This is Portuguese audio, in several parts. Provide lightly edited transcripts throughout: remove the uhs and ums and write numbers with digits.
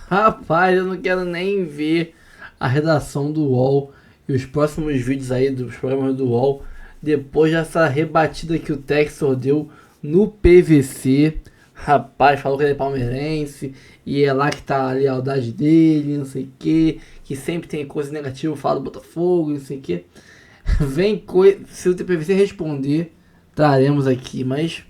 Rapaz, eu não quero nem ver a redação do UOL e os próximos vídeos aí dos programas do UOL depois dessa rebatida que o Textor deu no PVC. Rapaz, falou que ele é palmeirense e é lá que tá a lealdade dele, não sei o que sempre tem coisa negativa, fala do Botafogo, não sei o que. Vem coisa. Se o PVC responder, traremos aqui, mas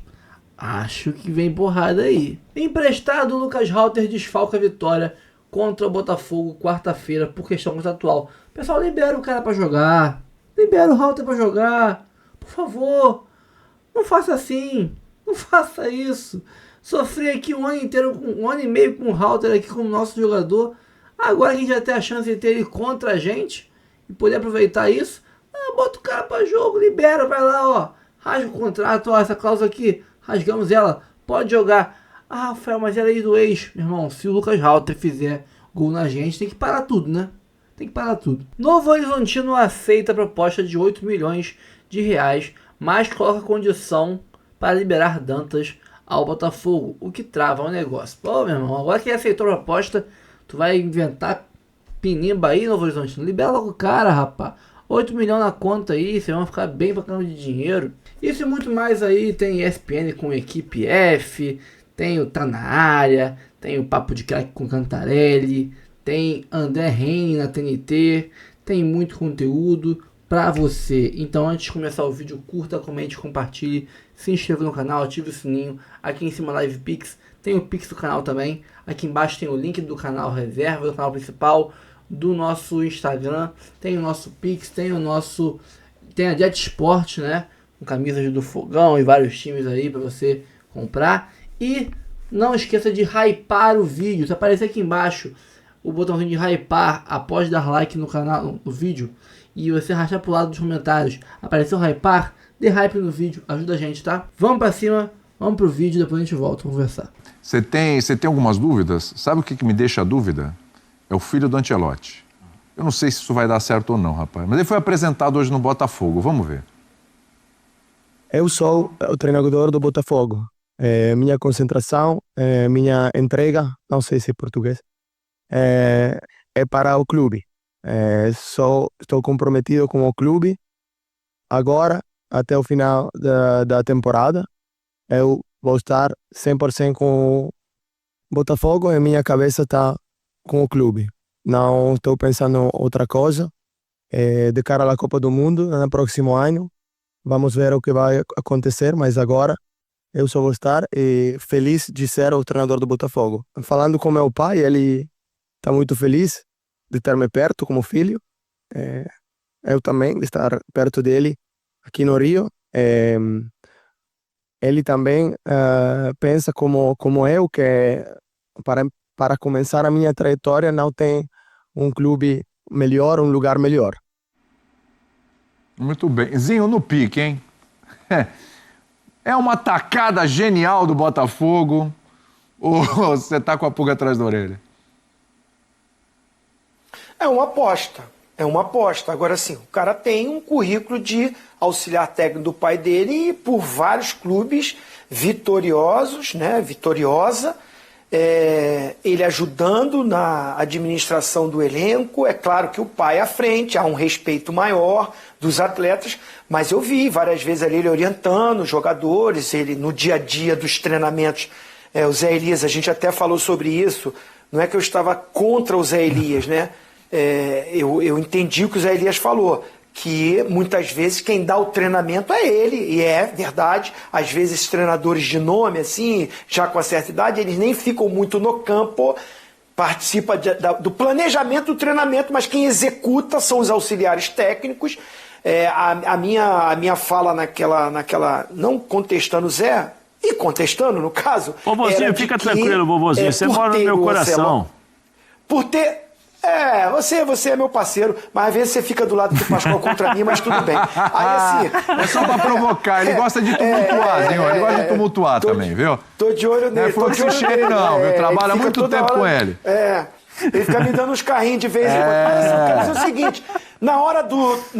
acho que vem porrada aí. Emprestado, o Lucas Halter desfalca a vitória contra o Botafogo quarta-feira por questão contratual. Pessoal, libera o cara pra jogar. Libera o Halter pra jogar. Por favor. Não faça assim. Não faça isso. Sofri aqui um ano inteiro, um ano e meio com o Halter aqui como nosso jogador. Agora que a gente vai ter a chance de ter ele contra a gente e poder aproveitar isso. Bota o cara pra jogo, libera, vai lá, ó. Rasga o contrato, ó, essa cláusula aqui. Rasgamos ela, pode jogar. Ah, Rafael, mas era aí do ex. Meu irmão, se o Lucas Halter fizer gol na gente, tem que parar tudo, né? Tem que parar tudo. Novo Horizontino aceita a proposta de 8 milhões de reais, mas coloca condição para liberar Dantas ao Botafogo, o que trava o negócio. Pô, meu irmão, agora que ele aceitou a proposta, tu vai inventar pinimba aí, Novo Horizontino? Libera logo o cara, rapaz. 8 milhões na conta aí, vocês vão ficar bem pra caramba de dinheiro. Isso e muito mais aí, tem ESPN com Equipe F, tem o Tá Na Área, tem o Papo de Craque com Cantarelli, tem André Henning na TNT, tem muito conteúdo pra você. Então antes de começar o vídeo, curta, comente, compartilhe, se inscreva no canal, ative o sininho, aqui em cima Live Pix, tem o Pix do canal também, aqui embaixo tem o link do canal reserva, do canal principal, do nosso Instagram, tem o nosso Pix, tem a Jet Sport, né, com camisas do Fogão e vários times aí para você comprar. E não esqueça de hypar o vídeo. Se aparecer aqui embaixo o botãozinho de hypar após dar like no canal, no vídeo, e você rachar pro lado dos comentários, apareceu hypar, dê hype no vídeo, ajuda a gente, tá? Vamos para cima, vamos pro vídeo, depois a gente volta, vamos conversar. Você tem algumas dúvidas? Sabe o que me deixa a dúvida? É o filho do Ancelotti. Eu não sei se isso vai dar certo ou não, rapaz. Mas ele foi apresentado hoje no Botafogo. Vamos ver. Eu sou o treinador do Botafogo. Minha concentração, minha entrega, não sei se é português, é para o clube. Estou comprometido com o clube. Agora, até o final da temporada, eu vou estar 100% com o Botafogo e minha cabeça está com o clube. Não estou pensando em outra coisa. De cara à Copa do Mundo, no próximo ano, vamos ver o que vai acontecer, mas agora eu só vou estar feliz de ser o treinador do Botafogo. Falando com meu pai, ele está muito feliz de ter me perto como filho. Eu também, de estar perto dele aqui no Rio. Ele também pensa como eu, que para começar a minha trajetória não tem um clube melhor, um lugar melhor. Muito bem. Zinho no pique, hein? É uma tacada genial do Botafogo ou você tá com a pulga atrás da orelha? É uma aposta. É uma aposta. Agora sim, o cara tem um currículo de auxiliar técnico do pai dele e por vários clubes vitoriosos, né? Vitoriosa. Ele ajudando na administração do elenco. É claro que o pai à frente, há um respeito maior dos atletas, mas eu vi várias vezes ali ele orientando os jogadores, ele no dia a dia dos treinamentos. O Zé Elias, a gente até falou sobre isso, não é que eu estava contra o Zé Elias, né? Eu entendi o que o Zé Elias falou, que muitas vezes quem dá o treinamento é ele, e é verdade, às vezes treinadores de nome, assim, já com a certa idade, eles nem ficam muito no campo, participa do planejamento do treinamento, mas quem executa são os auxiliares técnicos. A minha fala naquela, não contestando o Zé, e contestando no caso... Vovozinho, fica tranquilo, vovozinho, você mora no meu coração. Por ter... Você é meu parceiro, mas às vezes você fica do lado do Pascoal contra mim, mas tudo bem. Aí assim... É só pra provocar, ele gosta de tumultuar, Zinho, ele gosta de tumultuar também, viu? Tô de olho nele. Não é fluxicheiro não, viu? Trabalha muito tempo com ele. Ele fica me dando uns carrinhos de vez em quando. Mas assim, eu quero dizer o seguinte, na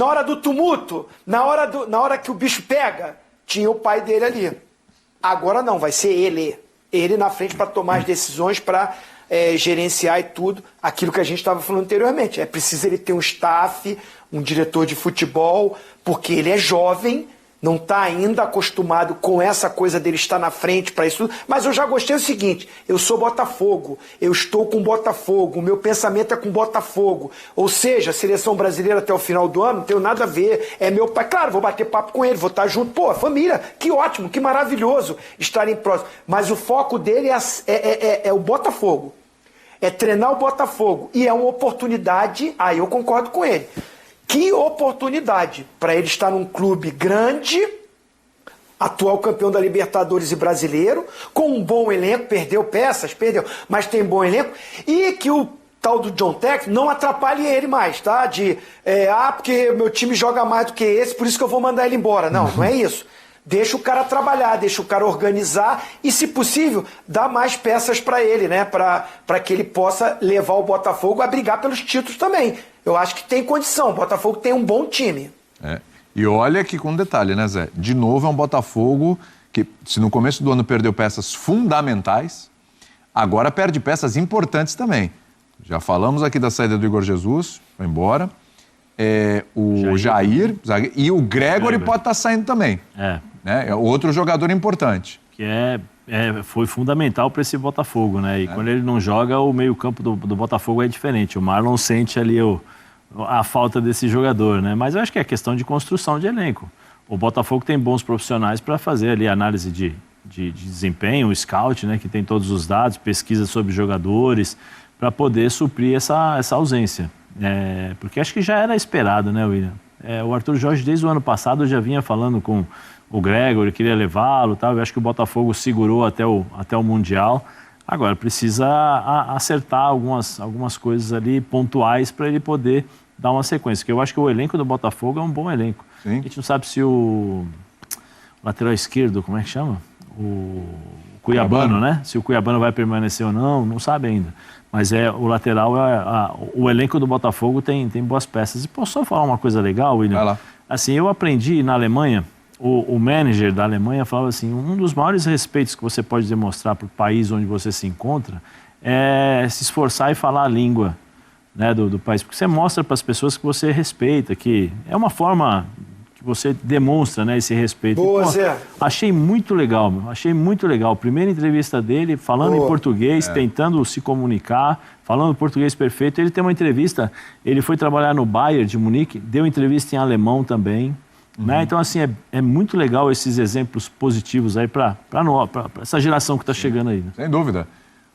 hora do tumulto, na hora que o bicho pega, tinha o pai dele ali. Agora não, vai ser ele na frente para tomar as decisões, para gerenciar e tudo, aquilo que a gente estava falando anteriormente. É preciso ele ter um staff, um diretor de futebol, porque ele é jovem, não está ainda acostumado com essa coisa dele estar na frente para isso tudo. Mas eu já gostei do seguinte, eu sou Botafogo, eu estou com Botafogo, o meu pensamento é com Botafogo. Ou seja, a seleção brasileira até o final do ano, não tenho nada a ver, é meu pai. Claro, vou bater papo com ele, vou estar junto. Pô, família, que ótimo, que maravilhoso estarem próximos. Mas o foco dele é o Botafogo. É treinar o Botafogo. E é uma oportunidade, aí eu concordo com ele. Que oportunidade para ele estar num clube grande, atual campeão da Libertadores e brasileiro, com um bom elenco, perdeu, mas tem bom elenco, e que o tal do John Textor não atrapalhe ele mais, tá? Porque meu time joga mais do que esse, por isso que eu vou mandar ele embora. Não é isso. Deixa o cara trabalhar, deixa o cara organizar e, se possível, dá mais peças para ele, né? Para que ele possa levar o Botafogo a brigar pelos títulos também. Eu acho que tem condição. O Botafogo tem um bom time. E olha que com um detalhe, né, Zé? De novo é um Botafogo que, se no começo do ano perdeu peças fundamentais, agora perde peças importantes também. Já falamos aqui da saída do Igor Jesus, foi embora. O Jair e o Gregory pode estar saindo também. É outro jogador importante. Que foi fundamental para esse Botafogo, né? E quando ele não joga, o meio-campo do Botafogo é diferente. O Marlon sente ali a falta desse jogador, né? Mas eu acho que é questão de construção de elenco. O Botafogo tem bons profissionais para fazer ali análise de desempenho, o scout, né? Que tem todos os dados, pesquisa sobre jogadores, para poder suprir essa ausência. Porque acho que já era esperado, né, William? O Arthur Jorge, desde o ano passado, já vinha falando com o Gregory, queria levá-lo, tal. Eu acho que o Botafogo segurou até o Mundial. Agora, precisa acertar algumas coisas ali pontuais para ele poder dar uma sequência. Porque eu acho que o elenco do Botafogo é um bom elenco. Sim. A gente não sabe se o lateral esquerdo, como é que chama? O Cuiabano, né? Se o Cuiabano vai permanecer ou não sabe ainda. Mas o lateral, o elenco do Botafogo tem boas peças. E posso só falar uma coisa legal, William? Vai lá. Assim, eu aprendi na Alemanha, o manager da Alemanha falava assim, um dos maiores respeitos que você pode demonstrar para o país onde você se encontra é se esforçar e falar a língua, né, do país. Porque você mostra para as pessoas que você respeita, que é uma forma que você demonstra, né, esse respeito. Boa, Zé. Achei muito legal, achei muito legal. Primeira entrevista dele, falando em português, tentando se comunicar, falando português perfeito. Ele tem uma entrevista, ele foi trabalhar no Bayern de Munique, deu entrevista em alemão também. Né? Então, assim, é muito legal esses exemplos positivos aí para essa geração que está chegando aí. Né? Sem dúvida.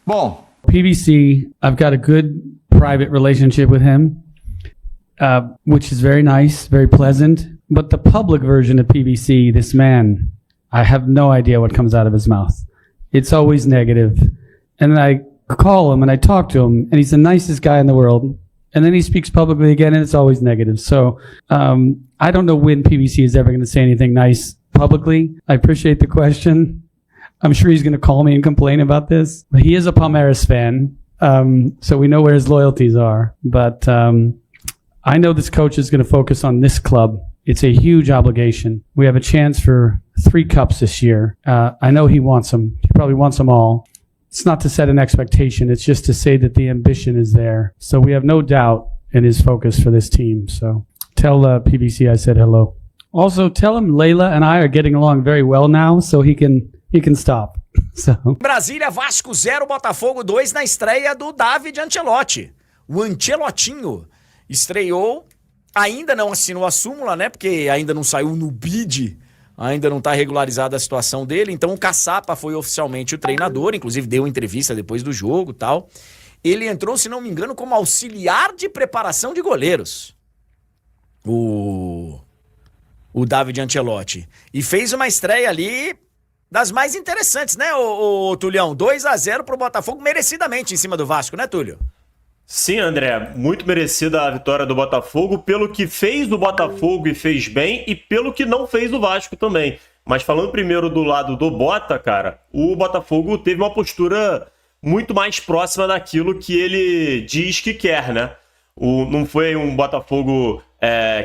Bom, PVC, I've got a good private relationship with him, which is very nice, very pleasant. But the public version of PVC, this man, I have no idea what comes out of his mouth. It's always negative. And I call him and I talk to him, and he's the nicest guy in the world. And then he speaks publicly again, and it's always negative. So I don't know when PVC is ever going to say anything nice publicly. I appreciate the question. I'm sure he's going to call me and complain about this. But he is a Palmeiras fan, so we know where his loyalties are. But I know this coach is going to focus on this club. It's a huge obligation. We have a chance for 3 cups this year. I know he wants them. He probably wants them all. It's not to set an expectation. It's just to say that the ambition is there. So we have no doubt in his focus for this team. So tell PVC I said hello. Also, tell him Leila and I are getting along very well now, so he can stop. So. Brasília, Vasco 0, Botafogo 2 na estreia do David Ancelotti. O Ancelotinho estreou, ainda não assinou a súmula, né? Porque ainda não saiu no bid. Ainda não está regularizada a situação dele, então o Caçapa foi oficialmente o treinador, inclusive deu entrevista depois do jogo e tal. Ele entrou, se não me engano, como auxiliar de preparação de goleiros, o David Ancelotti. E fez uma estreia ali das mais interessantes, né, o Tulhão? 2-0 pro Botafogo, merecidamente em cima do Vasco, né, Túlio? Sim, André, muito merecida a vitória do Botafogo, pelo que fez do Botafogo e fez bem, e pelo que não fez do Vasco também. Mas falando primeiro do lado do Bota, cara, o Botafogo teve uma postura muito mais próxima daquilo que ele diz que quer, né? Não foi um Botafogo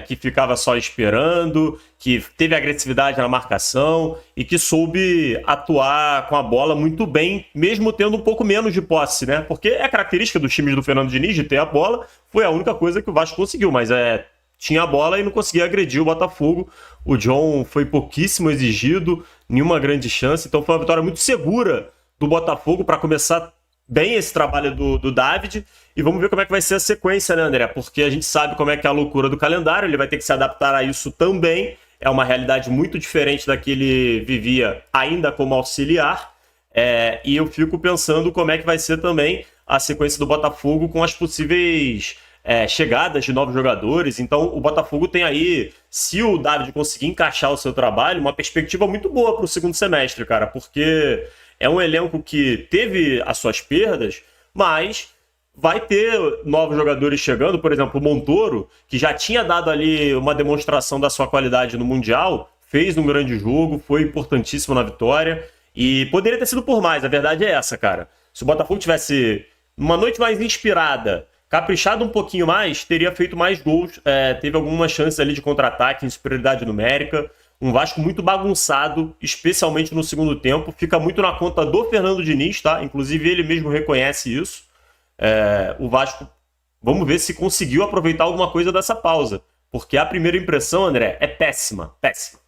que ficava só esperando, que teve agressividade na marcação e que soube atuar com a bola muito bem, mesmo tendo um pouco menos de posse, né? Porque é característica dos times do Fernando Diniz de ter a bola, foi a única coisa que o Vasco conseguiu, mas tinha a bola e não conseguia agredir o Botafogo. O John foi pouquíssimo exigido, nenhuma grande chance, então foi uma vitória muito segura do Botafogo para começar bem esse trabalho do David, e vamos ver como é que vai ser a sequência, né, André? Porque a gente sabe como é que é a loucura do calendário, ele vai ter que se adaptar a isso também, é uma realidade muito diferente da que ele vivia ainda como auxiliar, e eu fico pensando como é que vai ser também a sequência do Botafogo com as possíveis chegadas de novos jogadores. Então o Botafogo tem aí, se o David conseguir encaixar o seu trabalho, uma perspectiva muito boa para o segundo semestre, cara, porque é um elenco que teve as suas perdas, mas vai ter novos jogadores chegando. Por exemplo, o Montoro, que já tinha dado ali uma demonstração da sua qualidade no Mundial, fez um grande jogo, foi importantíssimo na vitória e poderia ter sido por mais, a verdade é essa, cara. Se o Botafogo tivesse uma noite mais inspirada, caprichado um pouquinho mais, teria feito mais gols, teve algumas chances ali de contra-ataque em superioridade numérica. Um Vasco muito bagunçado, especialmente no segundo tempo. Fica muito na conta do Fernando Diniz, tá? Inclusive ele mesmo reconhece isso. O Vasco, vamos ver se conseguiu aproveitar alguma coisa dessa pausa. Porque a primeira impressão, André, é péssima, péssima.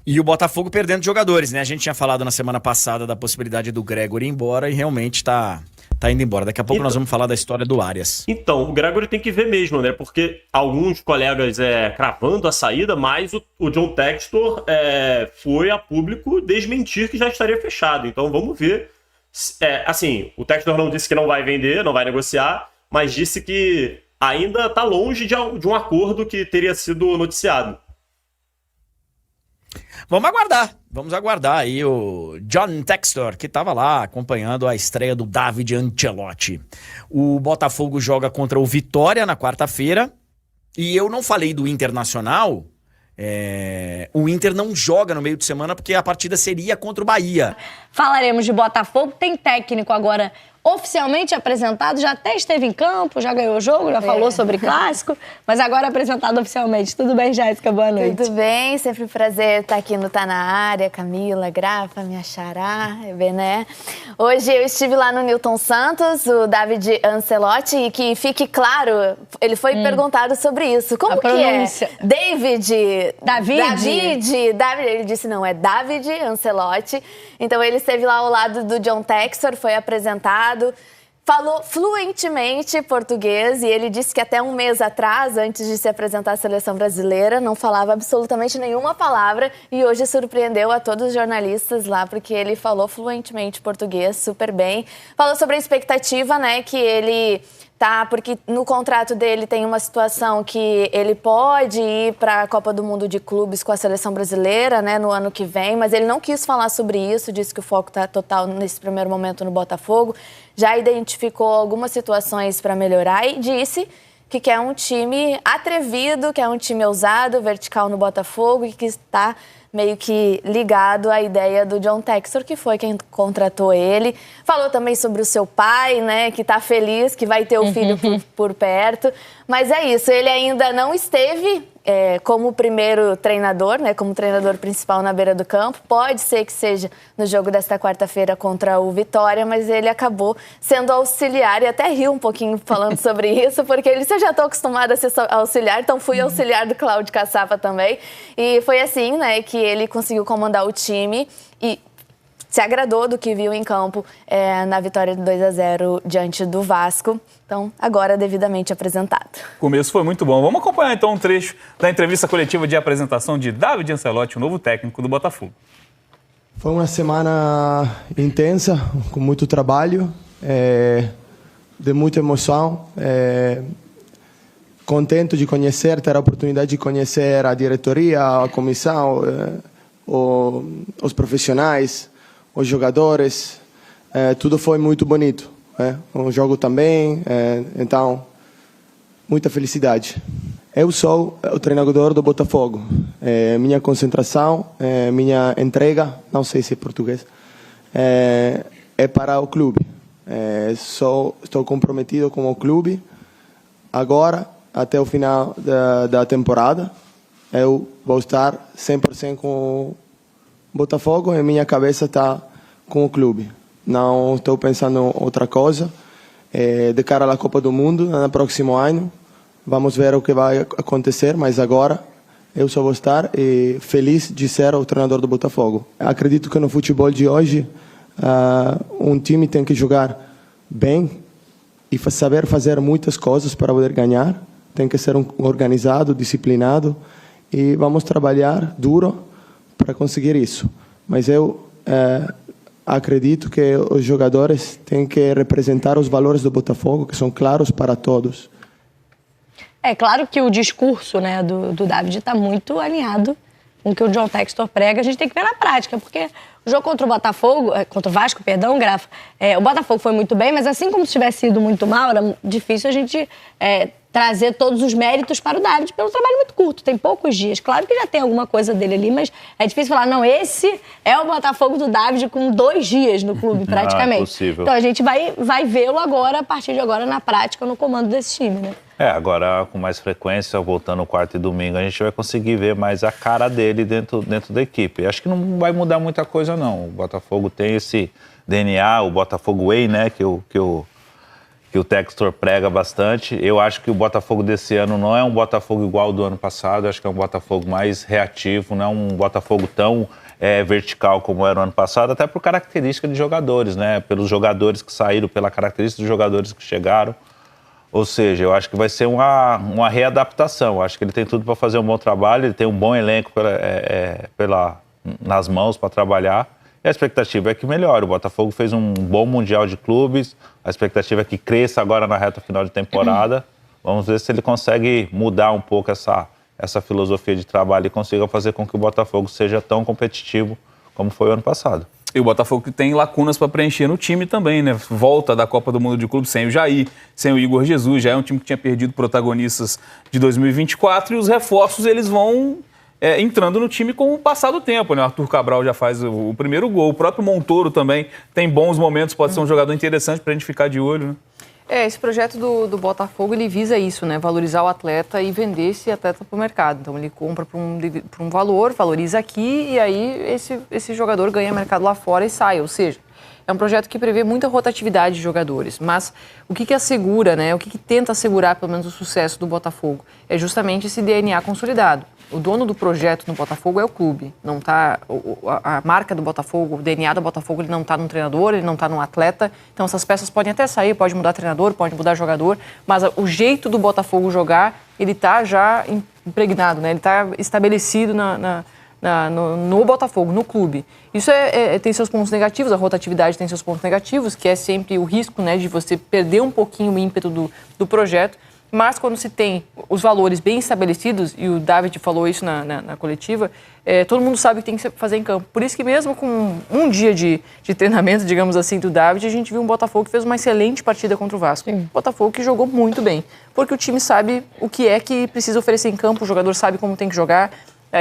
E o Botafogo perdendo jogadores, né? A gente tinha falado na semana passada da possibilidade do Gregory ir embora e realmente tá indo embora. Daqui a pouco nós vamos falar da história do Arias. Então, o Gregory tem que ver mesmo, né? Porque alguns colegas cravando a saída, mas o John Textor foi a público desmentir que já estaria fechado. Então, vamos ver. Assim, o Textor não disse que não vai vender, não vai negociar, mas disse que ainda está longe de um acordo que teria sido noticiado. Vamos aguardar aí o John Textor, que estava lá acompanhando a estreia do David Ancelotti. O Botafogo joga contra o Vitória na quarta-feira, e eu não falei do Internacional. O Inter não joga no meio de semana porque a partida seria contra o Bahia. Falaremos de Botafogo, tem técnico agora oficialmente apresentado, já até esteve em campo, já ganhou o jogo, já falou sobre clássico, mas agora apresentado oficialmente. Tudo bem, Jéssica? Boa noite. Tudo bem, sempre um prazer estar aqui no Tá Na Área, Camila, Grafa, minha xará, Bené. Hoje eu estive lá no Newton Santos, o David Ancelotti, e que fique claro, ele foi perguntado sobre isso. Como que é? David, ele disse não, é David Ancelotti. Então ele esteve lá ao lado do John Textor, foi apresentado, falou fluentemente português, e ele disse que até um mês atrás, antes de se apresentar à seleção brasileira, não falava absolutamente nenhuma palavra, e hoje surpreendeu a todos os jornalistas lá, porque ele falou fluentemente português, super bem. Falou sobre a expectativa, né, que ele porque no contrato dele tem uma situação que ele pode ir para a Copa do Mundo de Clubes com a seleção brasileira, né, no ano que vem, mas ele não quis falar sobre isso, disse que o foco está total nesse primeiro momento no Botafogo, já identificou algumas situações para melhorar e disse que quer um time atrevido, que é um time ousado, vertical no Botafogo e que está meio que ligado à ideia do John Textor, que foi quem contratou ele. Falou também sobre o seu pai, né, que está feliz, que vai ter o filho por perto. Mas é isso, ele ainda não esteve como primeiro treinador, né, como treinador principal na beira do campo. Pode ser que seja no jogo desta quarta-feira contra o Vitória, mas ele acabou sendo auxiliar e até riu um pouquinho falando sobre isso, porque ele disse, eu já estou acostumado a ser auxiliar, então fui auxiliar do Cláudio Caçapa também. E foi assim, né, que ele conseguiu comandar o time e se agradou do que viu em campo na vitória de 2-0 diante do Vasco. Então, agora devidamente apresentado. O começo foi muito bom. Vamos acompanhar então um trecho da entrevista coletiva de apresentação de David Ancelotti, o novo técnico do Botafogo. Foi uma semana intensa, com muito trabalho, de muita emoção. Contente de conhecer, ter a oportunidade de conhecer a diretoria, a comissão, os profissionais, os jogadores. Tudo foi muito bonito. Um jogo também, então, muita felicidade. Eu sou o treinador do Botafogo. Minha concentração, minha entrega, não sei se é português, é para o clube. Estou comprometido com o clube agora até o final da temporada. Eu vou estar 100% com o Botafogo e minha cabeça está com o clube. Não estou pensando em outra coisa. De cara à Copa do Mundo, no próximo ano, vamos ver o que vai acontecer, mas agora eu só vou estar feliz de ser o treinador do Botafogo. Acredito que no futebol de hoje, um time tem que jogar bem e saber fazer muitas coisas para poder ganhar. Tem que ser organizado, disciplinado e vamos trabalhar duro para conseguir isso. Mas eu acredito que os jogadores têm que representar os valores do Botafogo, que são claros para todos. É claro que o discurso, né, do David está muito alinhado com o que o John Textor prega. A gente tem que ver na prática, porque o jogo contra o Vasco, Grafa, o Botafogo foi muito bem, mas assim como se tivesse ido muito mal, era difícil a gente trazer todos os méritos para o David pelo trabalho muito curto, tem poucos dias. Claro que já tem alguma coisa dele ali, mas é difícil falar, não, esse é o Botafogo do David com 2 dias no clube, praticamente. Possível. Então a gente vai vê-lo agora, a partir de agora, na prática, no comando desse time, né? Agora com mais frequência, voltando quarta e domingo, a gente vai conseguir ver mais a cara dele dentro da equipe. Acho que não vai mudar muita coisa, não. O Botafogo tem esse DNA, o Botafogo Way, né, que o Textor prega bastante. Eu acho que o Botafogo desse ano não é um Botafogo igual ao do ano passado, acho que é um Botafogo mais reativo, não é um Botafogo tão vertical como era o ano passado, até por característica de jogadores, né, pelos jogadores que saíram, pela característica dos jogadores que chegaram. Ou seja, eu acho que vai ser uma readaptação. Eu acho que ele tem tudo para fazer um bom trabalho, ele tem um bom elenco nas mãos para trabalhar. E a expectativa é que melhore. O Botafogo fez um bom Mundial de Clubes, a expectativa é que cresça agora na reta final de temporada. Vamos ver se ele consegue mudar um pouco essa filosofia de trabalho e consiga fazer com que o Botafogo seja tão competitivo como foi o ano passado. E o Botafogo tem lacunas para preencher no time também, né? Volta da Copa do Mundo de Clubes sem o Jair, sem o Igor Jesus, já é um time que tinha perdido protagonistas de 2024 e os reforços eles vão entrando no time com o passar do tempo, né? O Arthur Cabral já faz o primeiro gol, o próprio Montoro também tem bons momentos, pode ser um jogador interessante para a gente ficar de olho, né? Esse projeto do Botafogo, ele visa isso, né? Valorizar o atleta e vender esse atleta para o mercado. Então, ele compra por um valor, valoriza aqui e aí esse jogador ganha mercado lá fora e sai. Ou seja, é um projeto que prevê muita rotatividade de jogadores. Mas o que assegura, né? O que tenta assegurar, pelo menos, o sucesso do Botafogo? É justamente esse DNA consolidado. O dono do projeto no Botafogo é o clube. Não tá, a marca do Botafogo, o DNA do Botafogo, ele não está no treinador, ele não está no atleta. Então essas peças podem até sair, pode mudar treinador, pode mudar jogador, mas o jeito do Botafogo jogar, ele está já impregnado, né? Ele está estabelecido no Botafogo, no clube. Isso tem seus pontos negativos, a rotatividade tem seus pontos negativos, que é sempre o risco, né, de você perder um pouquinho o ímpeto do projeto. Mas quando se tem os valores bem estabelecidos, e o David falou isso na coletiva, todo mundo sabe o que tem que fazer em campo. Por isso que mesmo com um dia de treinamento, digamos assim, do David, a gente viu um Botafogo que fez uma excelente partida contra o Vasco. Um Botafogo que jogou muito bem, porque o time sabe o que é que precisa oferecer em campo, o jogador sabe como tem que jogar,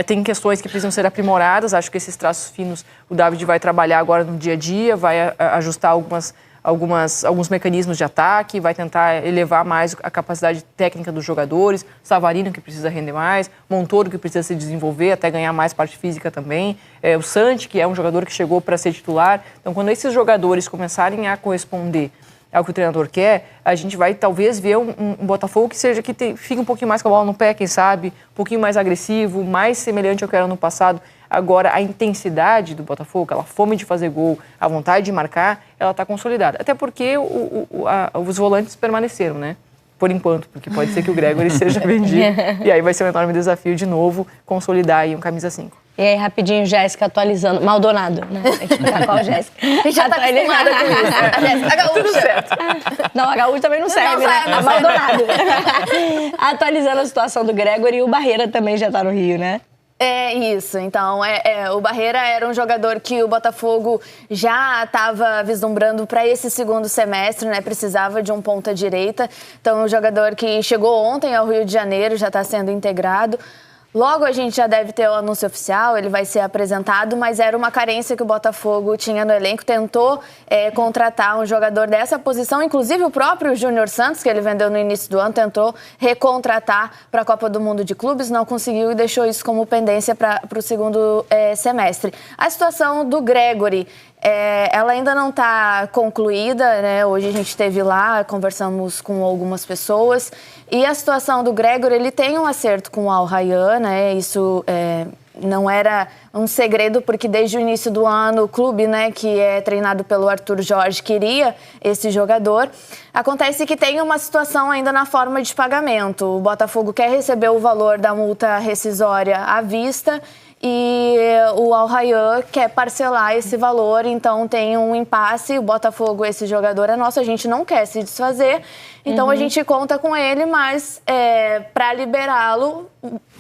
tem questões que precisam ser aprimoradas, acho que esses traços finos o David vai trabalhar agora no dia a dia, vai ajustar alguns mecanismos de ataque, vai tentar elevar mais a capacidade técnica dos jogadores, Savarino que precisa render mais, Montoro que precisa se desenvolver até ganhar mais parte física também, o Santi que é um jogador que chegou para ser titular. Então quando esses jogadores começarem a corresponder ao que o treinador quer, a gente vai talvez ver um Botafogo que fique um pouquinho mais com a bola no pé, quem sabe, um pouquinho mais agressivo, mais semelhante ao que era no passado. Agora, a intensidade do Botafogo, aquela fome de fazer gol, a vontade de marcar, ela está consolidada. Até porque os volantes permaneceram, né? Por enquanto, porque pode ser que o Gregory seja vendido. E aí vai ser um enorme desafio de novo consolidar aí um camisa 5. E aí, rapidinho, Jéssica, atualizando. Maldonado, né? Tem que explicar qual Jéssica. A gente já tá acostumada com isso. A Jéssica, a Gaúcha. Tudo certo. Não, a Gaúcha também não serve, né? A Maldonado. Atualizando a situação do Gregory, e o Barreira também já tá no Rio, né? É isso, então o Barreira era um jogador que o Botafogo já estava vislumbrando para esse segundo semestre, né? Precisava de um ponta-direita, então um jogador que chegou ontem ao Rio de Janeiro, já está sendo integrado. Logo a gente já deve ter o anúncio oficial, ele vai ser apresentado, mas era uma carência que o Botafogo tinha no elenco, tentou contratar um jogador dessa posição, inclusive o próprio Júnior Santos, que ele vendeu no início do ano, tentou recontratar para a Copa do Mundo de Clubes, não conseguiu e deixou isso como pendência para o segundo semestre. A situação do Gregori, ela ainda não está concluída, né? Hoje a gente esteve lá, conversamos com algumas pessoas, e a situação do Gregori, ele tem um acerto com o Al Rayyan, né? Isso não era um segredo, porque desde o início do ano o clube, né, que é treinado pelo Arthur Jorge, queria esse jogador. Acontece que tem uma situação ainda na forma de pagamento. O Botafogo quer receber o valor da multa rescisória à vista e o Al Rayyan quer parcelar esse valor, então tem um impasse. O Botafogo, esse jogador é nosso, a gente não quer se desfazer, então a gente conta com ele, mas para liberá-lo,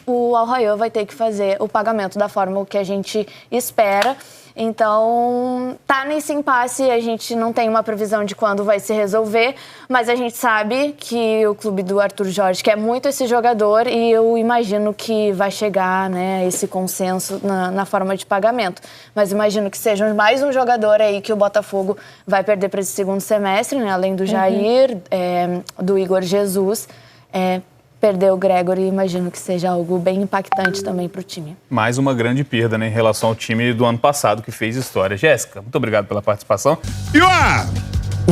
o Al Rayyan vai ter que fazer o pagamento da forma que a gente espera. Então, tá nesse impasse, a gente não tem uma previsão de quando vai se resolver, mas a gente sabe que o clube do Arthur Jorge quer muito esse jogador e eu imagino que vai chegar, né, esse consenso na forma de pagamento. Mas imagino que seja mais um jogador aí que o Botafogo vai perder para esse segundo semestre, né, além do Jair, do Igor Jesus, perder o Gregori, imagino que seja algo bem impactante também para o time. Mais uma grande perda, né, em relação ao time do ano passado que fez história. Jéssica, muito obrigado pela participação. E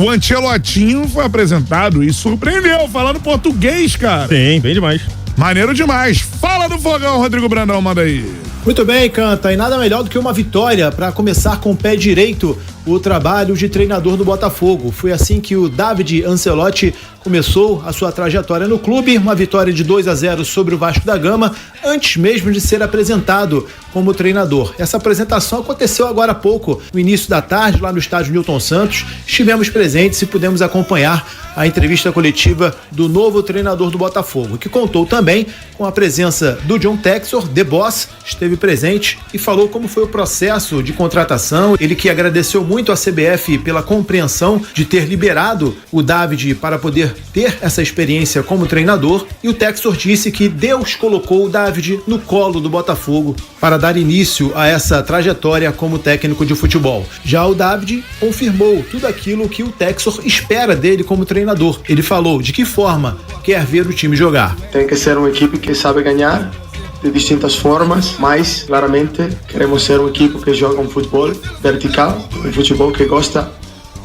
o Ancelotinho foi apresentado e surpreendeu, falando português, cara. Sim, bem demais. Maneiro demais. Fala do Fogão, Rodrigo Brandão, manda aí. Muito bem, Canta, e nada melhor do que uma vitória para começar com o pé direito o trabalho de treinador do Botafogo. Foi assim que o David Ancelotti começou a sua trajetória no clube, uma vitória de 2-0 sobre o Vasco da Gama, antes mesmo de ser apresentado como treinador. Essa apresentação aconteceu agora há pouco, no início da tarde, lá no estádio Newton Santos. Estivemos presentes e pudemos acompanhar a entrevista coletiva do novo treinador do Botafogo, que contou também com a presença do John Textor, The Boss, esteve presente e falou como foi o processo de contratação. Ele que agradeceu muito à CBF pela compreensão de ter liberado o David para poder ter essa experiência como treinador, e o Textor disse que Deus colocou o David no colo do Botafogo para dar início a essa trajetória como técnico de futebol. Já o David confirmou tudo aquilo que o Textor espera dele como treinador. Ele falou de que forma quer ver o time jogar. Tem que ser uma equipe que sabe ganhar de distintas formas, mas claramente queremos ser uma equipe que joga um futebol vertical, um futebol que gosta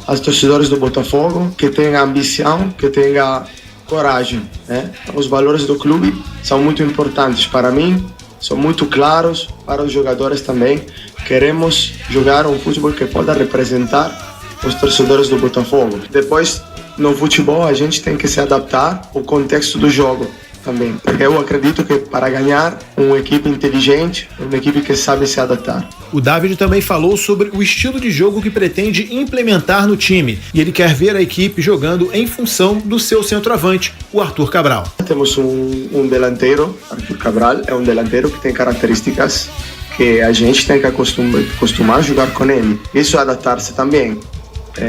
aos torcedores do Botafogo, que tenha ambição, que tenha coragem, né? Os valores do clube são muito importantes para mim, são muito claros para os jogadores também. Queremos jogar um futebol que possa representar os torcedores do Botafogo. Depois, no futebol, a gente tem que se adaptar ao contexto do jogo também. Porque eu acredito que para ganhar, uma equipe inteligente, uma equipe que sabe se adaptar. O David também falou sobre o estilo de jogo que pretende implementar no time, e ele quer ver a equipe jogando em função do seu centroavante, o Arthur Cabral. Temos um delanteiro, Arthur Cabral, é um delanteiro que tem características que a gente tem que acostumar a jogar com ele. Isso é adaptar-se também.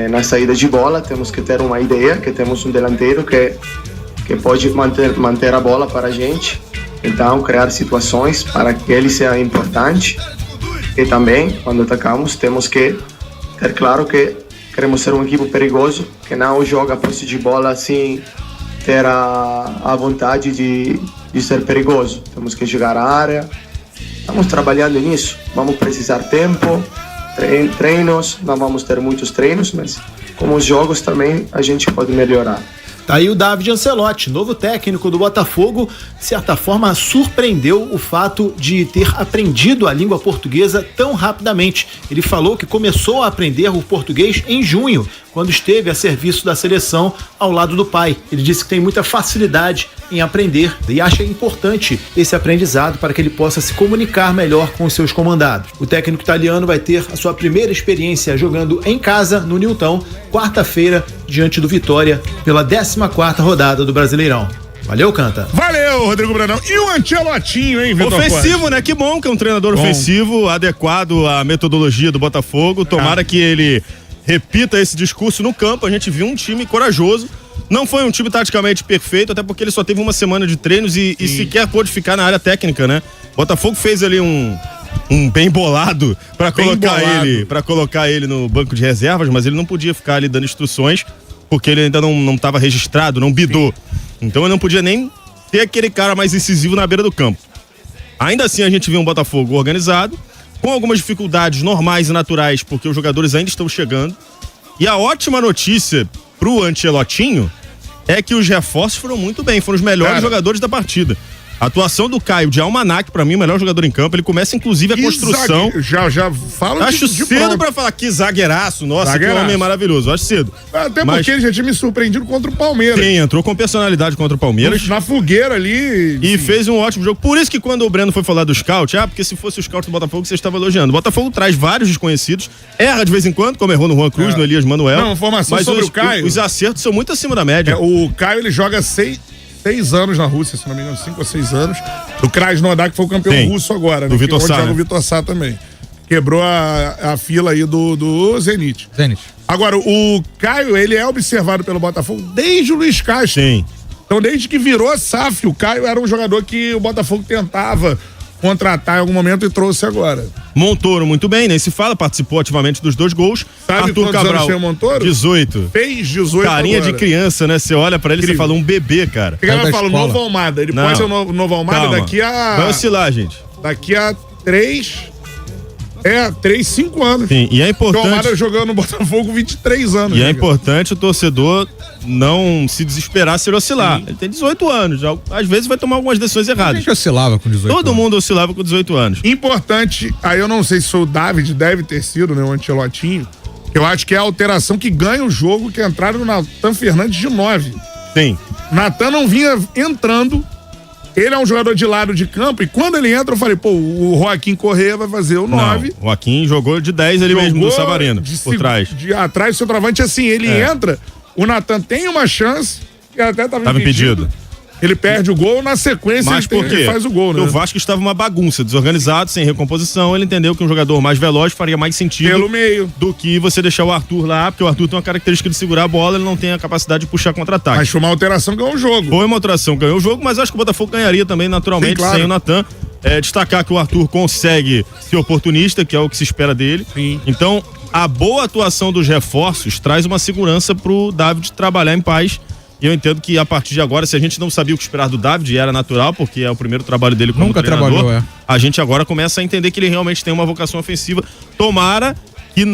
Na saída de bola, temos que ter uma ideia, que temos um delanteiro que pode manter a bola para a gente, então criar situações para que ele seja importante. E também, quando atacamos, temos que ter claro que queremos ser uma equipe perigosa, que não joga a posse de bola assim, ter a vontade de ser perigoso. Temos que jogar a área, estamos trabalhando nisso, vamos precisar tempo, treinos, não vamos ter muitos treinos, mas como os jogos também a gente pode melhorar. Tá aí o David Ancelotti, novo técnico do Botafogo, de certa forma surpreendeu o fato de ter aprendido a língua portuguesa tão rapidamente. Ele falou que começou a aprender o português em junho, quando esteve a serviço da seleção ao lado do pai. Ele disse que tem muita facilidade em aprender e acha importante esse aprendizado para que ele possa se comunicar melhor com os seus comandados. O técnico italiano vai ter a sua primeira experiência jogando em casa no Newton, quarta-feira, diante do Vitória, pela 14ª rodada do Brasileirão. Valeu, Canta. Valeu, Rodrigo Brandão. E o Ancelotinho, hein, Vitor Ofensivo, Costa? né? Que bom que é um treinador ofensivo, adequado à metodologia do Botafogo. Tomara que ele repita esse discurso no campo. A gente viu um time corajoso. Não foi um time taticamente perfeito, até porque ele só teve uma semana de treinos e sequer pôde ficar na área técnica, né? Botafogo fez ali um bem bolado para colocar ele no banco de reservas, mas ele não podia ficar ali dando instruções porque ele ainda não estava registrado, não bidou. Então ele não podia nem ter aquele cara mais incisivo na beira do campo. Ainda assim a gente viu um Botafogo organizado, com algumas dificuldades normais e naturais, porque os jogadores ainda estão chegando. E a ótima notícia pro Ancelotinho é que os reforços foram muito bem, foram os melhores jogadores da partida. A atuação do Caio de Almanac, pra mim, o melhor jogador em campo. Ele começa, inclusive, a construção. Já falo Acho cedo pra falar que zagueiraço. Nossa, que homem maravilhoso. Acho cedo. Até porque ele já tinha me surpreendido contra o Palmeiras. Sim, entrou com personalidade contra o Palmeiras. Na fogueira ali. E fez um ótimo jogo. Por isso que quando o Breno foi falar do scout, porque se fosse o scout do Botafogo, você estava elogiando. O Botafogo traz vários desconhecidos, erra de vez em quando, como errou no Juan Cruz, no Elias Manuel. Não, informação mas sobre o Caio. Os acertos são muito acima da média. O Caio, ele joga 6 anos na Rússia, se não me engano, 5 ou 6 anos. Do Krasnodar, que foi o campeão russo agora, né? Do Vitor Sá, joga o Vitor Sá também. Quebrou a fila aí do Zenit. Agora, o Caio, ele é observado pelo Botafogo desde o Luiz Castro. Sim. Então, desde que virou SAF, o Caio era um jogador que o Botafogo tentava contratar em algum momento e trouxe agora. Montoro muito bem, nem se fala, participou ativamente dos 2 gols. Sabe Arthur quantos Cabral, anos tem o Montoro? 18. Fez 18 Carinha agora. de criança, né? Você olha pra ele e você fala, um bebê, cara. O cara fala, o Novo Almada. Ele pode ser o Novo Almada daqui a... Vai oscilar, gente. Daqui a 5 anos. Sim, e é importante... O Almada jogando no Botafogo 23 anos. E é importante o torcedor não se desesperar se ele oscilar. Sim. Ele tem 18 anos, já, às vezes vai tomar algumas decisões erradas. A gente oscilava com 18 Todo mundo oscilava com 18 anos. Importante, aí eu não sei se o David deve ter sido, né, o Ancelotinho, eu acho que é a alteração que ganha o jogo, que é a entrada do Natan Fernandes de 9. Sim. Natan não vinha entrando, ele é um jogador de lado de campo, e quando ele entra eu falei, pô, o Joaquim Corrêa vai fazer o 9. O Joaquim jogou de 10 ali mesmo, do Savarino, por trás. De atrás do centroavante, assim, ele entra, o Natan tem uma chance, que até tava impedido. Ele perde o gol, na sequência ele faz o gol, né? O Vasco estava uma bagunça, desorganizado, sem recomposição. Ele entendeu que um jogador mais veloz faria mais sentido pelo meio do que você deixar o Arthur lá, porque o Arthur tem uma característica de segurar a bola, ele não tem a capacidade de puxar contra-ataque. Mas foi uma alteração, ganhou o jogo. Foi uma alteração, ganhou o jogo, mas acho que o Botafogo ganharia também naturalmente. Sim, claro. Sem o Natan. Destacar que o Arthur consegue ser oportunista, que é o que se espera dele. Sim. Então, a boa atuação dos reforços traz uma segurança pro David trabalhar em paz. E eu entendo que a partir de agora, se a gente não sabia o que esperar do David, era natural, porque é o primeiro trabalho dele como treinador. Nunca trabalhou, A gente agora começa a entender que ele realmente tem uma vocação ofensiva. Tomara que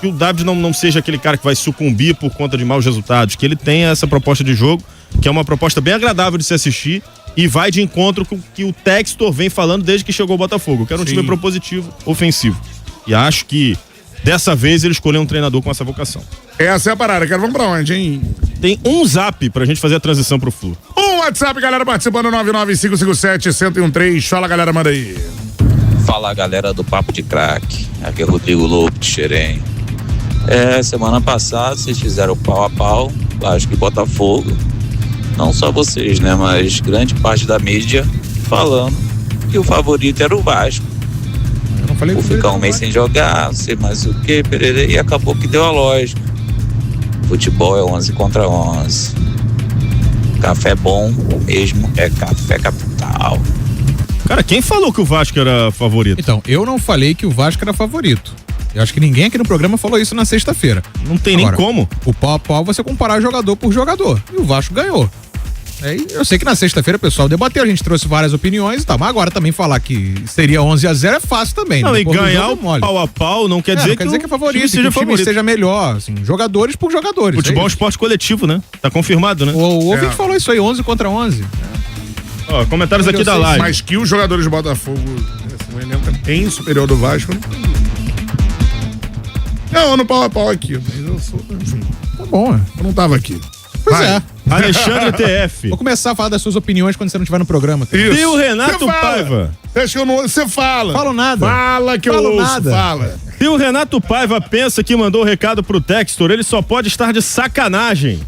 que o David não seja aquele cara que vai sucumbir por conta de maus resultados, que ele tenha essa proposta de jogo, que é uma proposta bem agradável de se assistir e vai de encontro com o que o Textor vem falando desde que chegou ao Botafogo, que era um time propositivo, ofensivo. E acho que dessa vez ele escolheu um treinador com essa vocação. Essa é a parada. Vamos pra onde, hein? Tem um zap pra gente fazer a transição pro Flu. Um WhatsApp, galera, participando, 99557-1013. Fala, galera, manda aí. Fala, galera do Papo de Crack. Aqui é Rodrigo Lobo de Xerém. Semana passada vocês fizeram pau a pau, Vasco e Botafogo. Não só vocês, né? Mas grande parte da mídia falando que o favorito era o Vasco. Vou ficar um mês sem jogar, não sei mais o que, e acabou que deu a lógica. Futebol é 11 contra 11. Café bom mesmo é café capital. Cara, quem falou que o Vasco era favorito? Então, eu não falei que o Vasco era favorito. Eu acho que ninguém aqui no programa falou isso na sexta-feira. Não tem nem como. O pau a pau você comparar jogador por jogador. E o Vasco ganhou. Eu sei que na sexta-feira o pessoal debateu, a gente trouxe várias opiniões e tal, mas agora também falar que seria 11-0 é fácil também. Não, e ganhar o pau a pau não quer dizer que é favorito, que o time seja melhor, assim, jogadores por jogadores. Futebol é um esporte coletivo, né? Tá confirmado, né? O ouvinte falou isso aí, 11 contra 11. Ó, comentários aqui da live. Mas que os jogadores do Botafogo, o elenco é bem superior do Vasco, não, no pau a pau aqui, mas eu sou, enfim. Tá bom, eu não tava aqui. Pois é. Alexandre TF. Vou começar a falar das suas opiniões quando você não estiver no programa. Tá? E o Renato Paiva. Você fala. Falo nada. Fala que eu ouço, nada. Fala. Se o Renato Paiva pensa que mandou o recado pro Textor, ele só pode estar de sacanagem.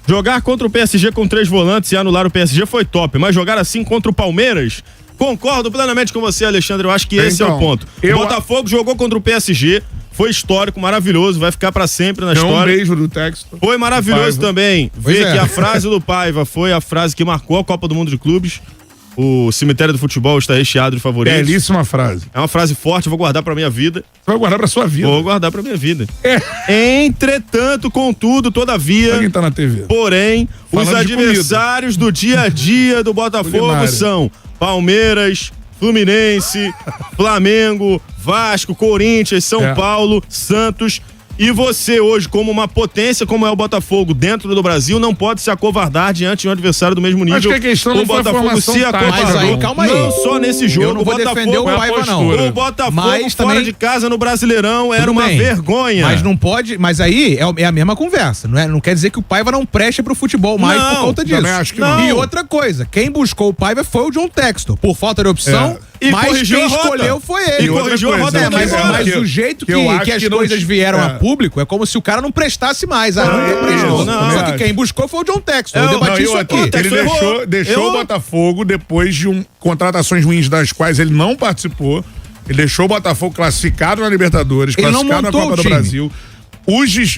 Jogar contra o PSG com 3 volantes e anular o PSG foi top, mas jogar assim contra o Palmeiras... Concordo plenamente com você, Alexandre, eu acho que esse é o ponto. O Botafogo jogou contra o PSG, foi histórico, maravilhoso, vai ficar pra sempre na história. Um beijo do Textor. Foi maravilhoso também ver que a frase do Paiva foi a frase que marcou a Copa do Mundo de Clubes. O cemitério do futebol está recheado de favoritos. Belíssima frase. É uma frase forte, eu vou guardar pra minha vida. Você vai guardar pra sua vida? Vou guardar pra minha vida. Entretanto, contudo, todavia... Quem tá na TV? Porém, Falando os de adversários do dia a dia do Botafogo Culinária. são Palmeiras, Fluminense, Flamengo, Vasco, Corinthians, São Paulo, Santos. E você hoje, como uma potência como é o Botafogo dentro do Brasil, não pode se acovardar diante de um adversário do mesmo nível. Acho que a questão o não foi a Botafogo formação se tática. acovardou. Mas aí, calma aí. Não só nesse jogo. Eu não vou o Botafogo, defender o Paiva, não. O Botafogo Mas fora também- de casa no Brasileirão era Tudo uma bem. vergonha. Mas não pode. Mas aí é a mesma conversa, não é? Não quer dizer que o Paiva não preste pro futebol mais Não, por conta disso. também acho que não. E outra coisa, quem buscou o Paiva foi o John Textor, por falta de opção. E Mas corrigiu quem a rota. escolheu foi ele. E corrigiu a rota. Mas o jeito que eu acho as que não coisas tinha- vieram a público é como se o cara não prestasse mais. Nunca prestou. não. Só que quem buscou foi o John Textor. Eu Não, debati e isso outra, aqui. ele deixou o Botafogo depois de contratações ruins das quais ele não participou. Ele deixou o Botafogo classificado na Libertadores, Ele não classificado na montou Copa o do time. Brasil.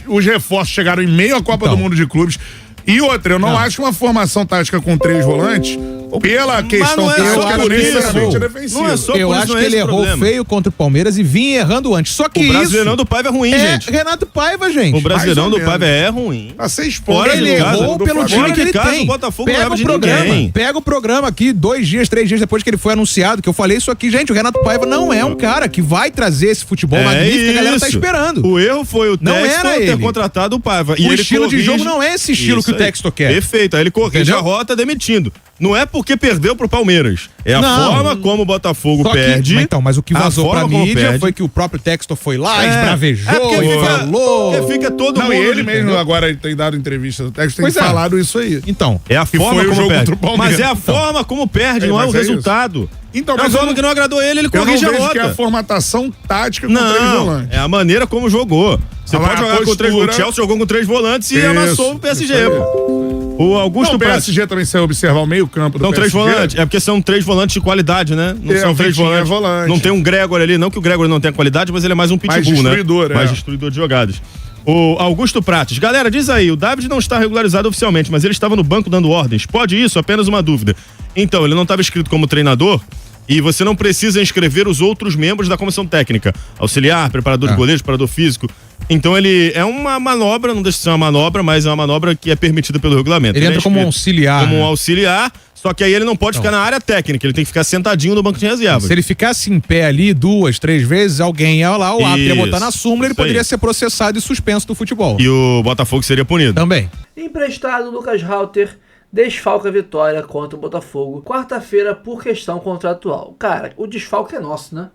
Os reforços chegaram em meio à Copa do Mundo de Clubes. E outra, eu não acho que uma formação tática com 3 volantes, pela questão não é só tática, por necessariamente isso. é defensiva. Não é só Eu por isso, acho não é que ele esse errou problema. feio contra o Palmeiras e vinha errando antes. Só que O Brasileirão do Paiva é ruim, gente. Renato Paiva, gente. O Brasileirão Mais ou do Paiva menos. é ruim. Tá 6 pontos. Fora Ele de casa, errou do pelo Flamengo. time que ele Fora de casa, tem. o Botafogo não Pega leva o de programa. ninguém. Pega o programa aqui, 2 dias, 3 dias depois que ele foi anunciado, que eu falei isso aqui. Gente, o Renato Paiva não é um cara que vai trazer esse futebol magnífico que a galera tá isso. esperando. O erro foi o Não Textor era ter ele. contratado o Paiva. O estilo de jogo não é esse estilo que o Isso aí. Textor quer. Perfeito. Aí ele corrige Entendeu? a rota demitindo. Não é porque perdeu pro Palmeiras. É a Não. forma como o Botafogo Só que- perde. mas o que a vazou pra forma como mídia perde. foi que o próprio Textor foi lá, É. esbravejou, É porque fica- falou. porque fica todo Não, mundo. e ele mesmo entendeu? agora ele tem dado entrevista do técnico, tem Pois é. falado isso aí. Então, É a Que forma foi o como jogo perde. contra o Palmeiras. Mas é a Então. forma como perde, não é o mas é isso. resultado. Então, é a mas forma eu- que não agradou ele Eu não corrige a vejo rota. que é a formatação tática com 3 Não, volantes. é a maneira como jogou. Você Ah, pode a jogar com 3 postura- volantes. O Chelsea jogou com 3 volantes e Isso, amassou o PSG. isso aí. Pô. O Augusto Não, o Prates. PSG também, se você observar o meio campo do São 3 PSG, volantes. É porque são 3 volantes de qualidade, né? Não É, são o 3 Vitinho é volantes. volante. Não tem um Gregor ali. Não que o Gregor não tenha qualidade, mas ele é mais um pitbull, destruidor, né? é. Mais destruidor de jogadas. O Augusto Prates. Galera, diz aí, o David não está regularizado oficialmente, mas ele estava no banco dando ordens. Pode isso? Apenas uma dúvida. Então, ele não estava inscrito como treinador e você não precisa inscrever os outros membros da comissão técnica. Auxiliar, preparador de goleiros, preparador físico. Então ele é uma manobra, não deixa de ser uma manobra, mas é uma manobra que é permitida pelo regulamento. Ele entra é como inscrito auxiliar, Como né? um auxiliar, só que aí ele não pode ficar na área técnica, ele tem que ficar sentadinho no banco de reservas. se ele ficasse em pé ali 2, 3 vezes, alguém ia lá, o árbitro ia Isso, botar na súmula, ele isso aí. poderia ser processado e suspenso do futebol. E o Botafogo seria punido. Também. Emprestado, Lucas Halter desfalca a vitória contra o Botafogo quarta-feira por questão contratual. Cara, o desfalque é nosso, né?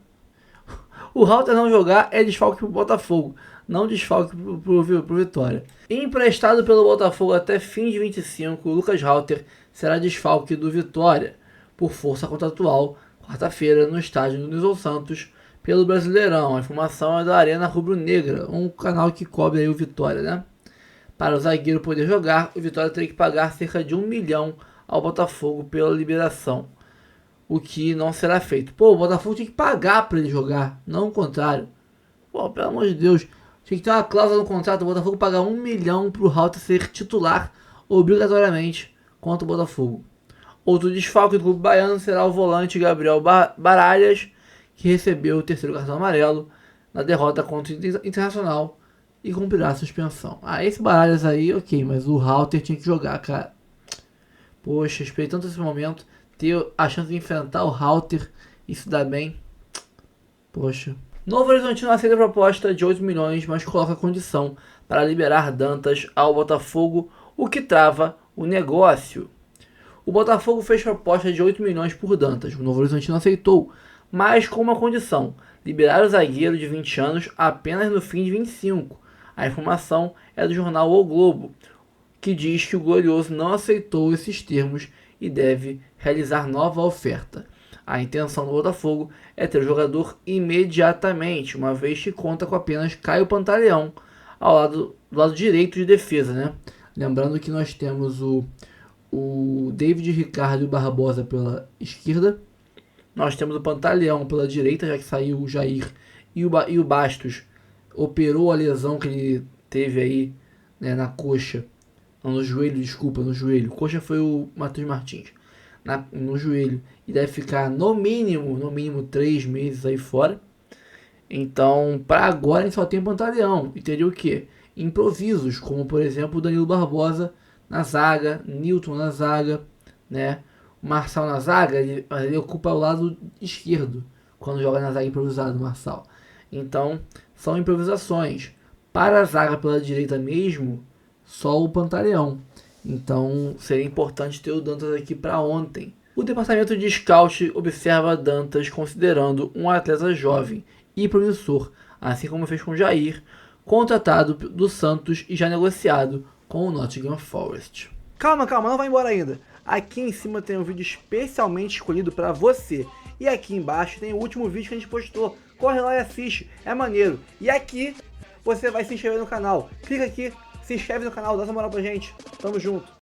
O Halter não jogar é desfalque pro Botafogo, não desfalque pro Vitória. Emprestado pelo Botafogo até fim de 25, o Lucas Halter será desfalque do Vitória por força contratual quarta-feira no estádio do Nilson Santos pelo Brasileirão. A informação é da Arena Rubro Negra, um canal que cobre aí o Vitória, né? Para o zagueiro poder jogar, o Vitória teria que pagar cerca de 1 milhão ao Botafogo pela liberação, o que não será feito. Pô, o Botafogo tinha que pagar para ele jogar, não o contrário. Pô, pelo amor de Deus, tinha que ter uma cláusula no contrato, o Botafogo pagar 1 milhão para o Halter ser titular obrigatoriamente contra o Botafogo. Outro desfalque do clube baiano será o volante Gabriel Baralhas, que recebeu o terceiro cartão amarelo na derrota contra o Internacional e cumprirá a suspensão. Ah, esse Baralhas aí, ok, mas o Halter tinha que jogar, cara. Poxa, esperei tanto esse momento, ter a chance de enfrentar o Halter e se dar bem. Poxa. Novo Horizontino aceita a proposta de 8 milhões, mas coloca condição para liberar Dantas ao Botafogo, o que trava o negócio. O Botafogo fez proposta de 8 milhões por Dantas. O Novo Horizontino aceitou, mas com uma condição: liberar o zagueiro de 20 anos apenas no fim de 25. A informação é do jornal O Globo, que diz que o Glorioso não aceitou esses termos e deve realizar nova oferta. A intenção do Botafogo é ter o jogador imediatamente, uma vez que conta com apenas Caio Pantaleão do lado direito de defesa, né? Lembrando que nós temos o David Ricardo Barbosa pela esquerda, nós temos o Pantaleão pela direita, já que saiu o Jair, e o Bastos operou a lesão que ele teve aí, né, na coxa, não, no joelho, desculpa, no joelho. Coxa foi o Matheus Martins. no joelho e deve ficar no mínimo 3 meses aí fora. Então, para agora, a gente só tem o Pantaleão. E teria o quê? Improvisos, como por exemplo o Danilo Barbosa na zaga, Newton na zaga, né? O Marçal na zaga, ele ocupa o lado esquerdo quando joga na zaga improvisada, o Marçal. Então, são improvisações. Para a zaga pela direita mesmo, só o Pantaleão. Então, seria importante ter o Dantas aqui para ontem. O departamento de scout observa Dantas considerando um atleta jovem e promissor, assim como fez com o Jair, contratado do Santos e já negociado com o Nottingham Forest. Calma, não vai embora ainda. Aqui em cima tem um vídeo especialmente escolhido para você. E aqui embaixo tem o último vídeo que a gente postou. Corre lá e assiste, é maneiro. E aqui você vai se inscrever no canal. Clica aqui, se inscreve no canal, dá essa moral pra gente. Tamo junto.